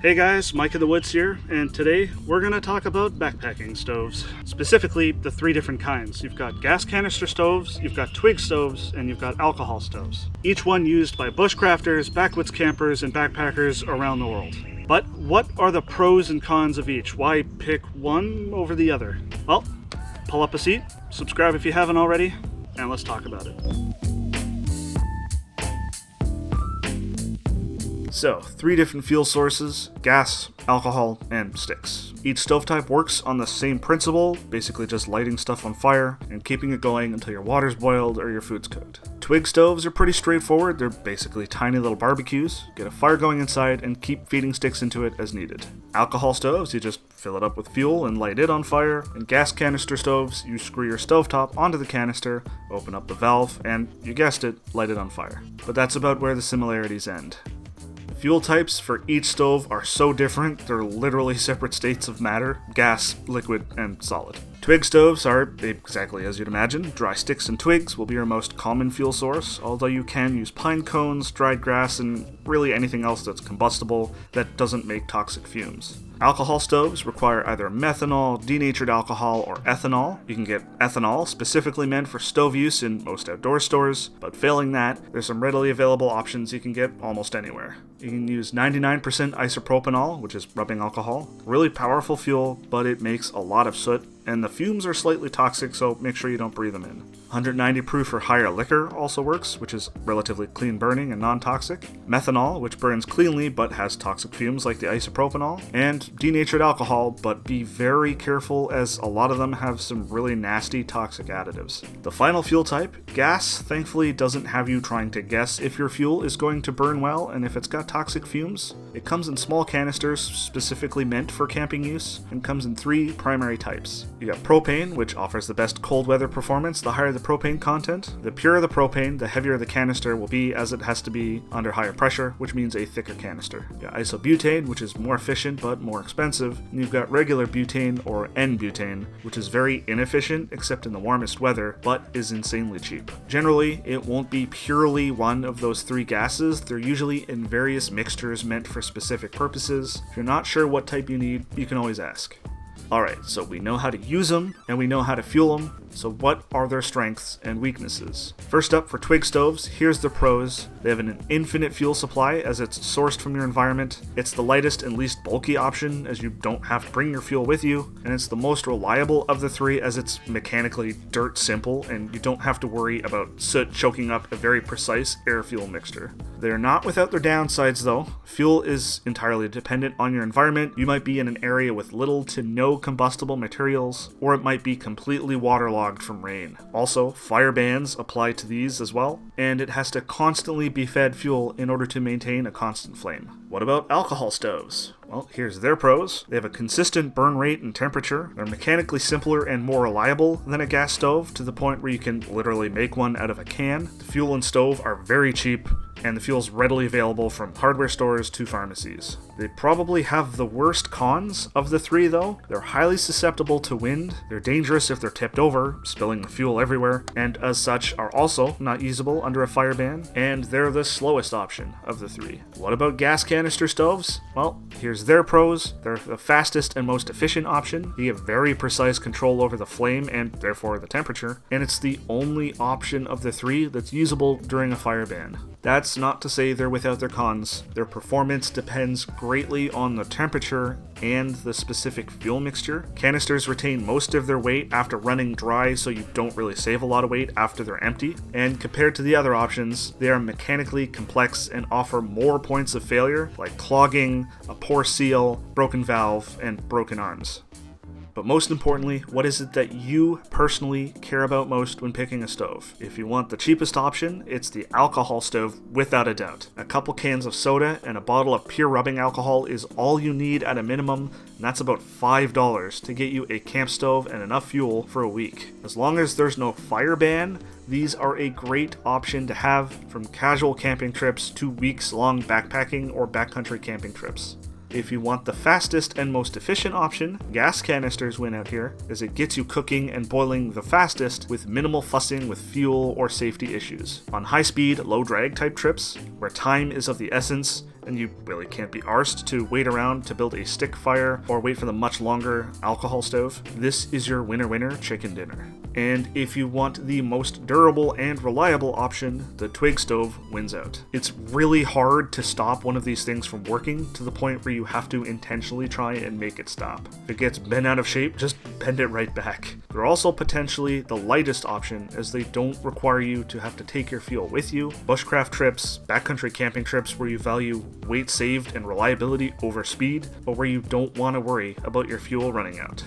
Hey guys, Mike in the Woods here, and today we're going to talk about backpacking stoves. Specifically, the three different kinds. You've got gas canister stoves, you've got Twig stoves, and you've got alcohol stoves. Each one used by bushcrafters, backwoods campers, and backpackers around the world. But what are the pros and cons of each? Why pick one over the other? Well, pull up a seat, subscribe if you haven't already, and let's talk about it. So, three different fuel sources: gas, alcohol, and sticks. Each stove type works on the same principle, basically just lighting stuff on fire and keeping it going until your water's boiled or your food's cooked. Twig stoves are pretty straightforward. They're basically tiny little barbecues. Get a fire going inside and keep feeding sticks into it as needed. Alcohol stoves, you just fill it up with fuel and light it on fire. And gas canister stoves, you screw your stovetop onto the canister, open up the valve, and you guessed it, light it on fire. But that's about where the similarities end. Fuel types for each stove are so different, they're literally separate states of matter: gas, liquid, and solid. Twig stoves are exactly as you'd imagine. Dry sticks and twigs will be your most common fuel source, although you can use pine cones, dried grass, and really anything else that's combustible that doesn't make toxic fumes. Alcohol stoves require either methanol, denatured alcohol, or ethanol. You can get ethanol specifically meant for stove use in most outdoor stores, but failing that, there's some readily available options you can get almost anywhere. You can use 99% isopropanol, which is rubbing alcohol. Really powerful fuel, but it makes a lot of soot, and the fumes are slightly toxic, so make sure you don't breathe them in. 190 proof or higher liquor also works, which is relatively clean burning and non-toxic. Methanol, which burns cleanly but has toxic fumes like the isopropanol. And denatured alcohol, but be very careful as a lot of them have some really nasty toxic additives. The final fuel type, gas, thankfully doesn't have you trying to guess if your fuel is going to burn well and if it's got toxic fumes. It comes in small canisters specifically meant for camping use and comes in three primary types. You got propane, which offers the best cold weather performance the higher the propane content. The purer the propane, the heavier the canister will be, as it has to be under higher pressure, which means a thicker canister. You got isobutane, which is more efficient but more expensive. And you've got regular butane or N-butane, which is very inefficient except in the warmest weather, but is insanely cheap. Generally, it won't be purely one of those three gases. They're usually in various mixtures meant for specific purposes. If you're not sure what type you need, you can always ask. Alright, so we know how to use them, and we know how to fuel them, so what are their strengths and weaknesses? First up, for Twig stoves, here's the pros. They have an infinite fuel supply as it's sourced from your environment. It's the lightest and least bulky option as you don't have to bring your fuel with you, and it's the most reliable of the three as it's mechanically dirt simple and you don't have to worry about soot choking up a very precise air-fuel mixture. They're not without their downsides though. Fuel is entirely dependent on your environment. You might be in an area with little to no combustible materials, or it might be completely waterlogged from rain. Also, fire bans apply to these as well, and it has to constantly be fed fuel in order to maintain a constant flame. What about alcohol stoves? Well, here's their pros. They have a consistent burn rate and temperature. They're mechanically simpler and more reliable than a gas stove, to the point where you can literally make one out of a can. The fuel and stove are very cheap, and the fuel's readily available from hardware stores to pharmacies. They probably have the worst cons of the three though. They're highly susceptible to wind, they're dangerous if they're tipped over, spilling the fuel everywhere, and as such are also not usable under a fire ban, and they're the slowest option of the three. What about gas canister stoves? Well, here's their pros. They're the fastest and most efficient option. You get very precise control over the flame and therefore the temperature, and it's the only option of the three that's usable during a fire ban. That's not to say they're without their cons. Their performance depends greatly on the temperature and the specific fuel mixture. Canisters retain most of their weight after running dry, so you don't really save a lot of weight after they're empty. And compared to the other options, they are mechanically complex and offer more points of failure, like clogging, a poor seal, broken valve, and broken arms. But most importantly, what is it that you personally care about most when picking a stove? If you want the cheapest option, it's the alcohol stove without a doubt. A couple cans of soda and a bottle of pure rubbing alcohol is all you need at a minimum, and that's about $5 to get you a camp stove and enough fuel for a week. As long as there's no fire ban, these are a great option to have, from casual camping trips to weeks-long backpacking or backcountry camping trips. If you want the fastest and most efficient option, gas canisters win out here, as it gets you cooking and boiling the fastest with minimal fussing with fuel or safety issues. On high-speed, low-drag type trips, where time is of the essence, and you really can't be arsed to wait around to build a stick fire or wait for the much longer alcohol stove, this is your winner chicken dinner. And if you want the most durable and reliable option, the Twig stove wins out. It's really hard to stop one of these things from working to the point where you have to intentionally try and make it stop. If it gets bent out of shape, just bend it right back. They're also potentially the lightest option, as they don't require you to have to take your fuel with you. Bushcraft trips, backcountry camping trips where you value weight saved and reliability over speed, but where you don't want to worry about your fuel running out.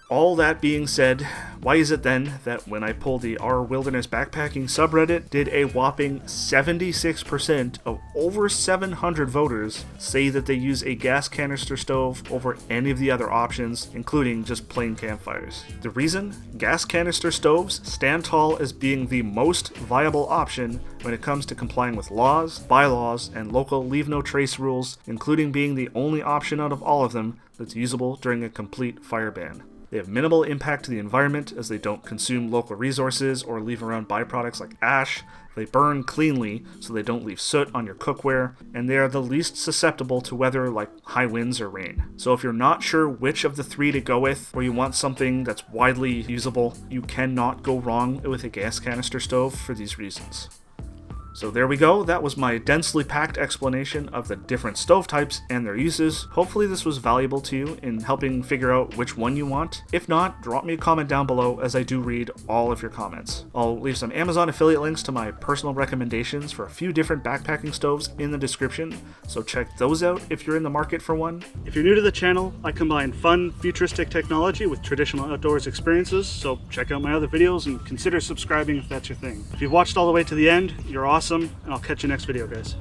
All that being said, why is it then that when I pulled the Our Wilderness Backpacking subreddit, did a whopping 76% of over 700 voters say that they use a gas canister stove over any of the other options, including just plain campfires? The reason? Gas canister stoves stand tall as being the most viable option when it comes to complying with laws, bylaws, and local leave no trace rules, including being the only option out of all of them that's usable during a complete fire ban. They have minimal impact to the environment as they don't consume local resources or leave around byproducts like ash. They burn cleanly so they don't leave soot on your cookware, and they are the least susceptible to weather like high winds or rain. So if you're not sure which of the three to go with, or you want something that's widely usable, you cannot go wrong with a gas canister stove for these reasons. So there we go, that was my densely packed explanation of the different stove types and their uses. Hopefully this was valuable to you in helping figure out which one you want. If not, drop me a comment down below as I do read all of your comments. I'll leave some Amazon affiliate links to my personal recommendations for a few different backpacking stoves in the description, so check those out if you're in the market for one. If you're new to the channel, I combine fun, futuristic technology with traditional outdoors experiences, so check out my other videos and consider subscribing if that's your thing. If you've watched all the way to the end, you're awesome, and I'll catch you next video, guys.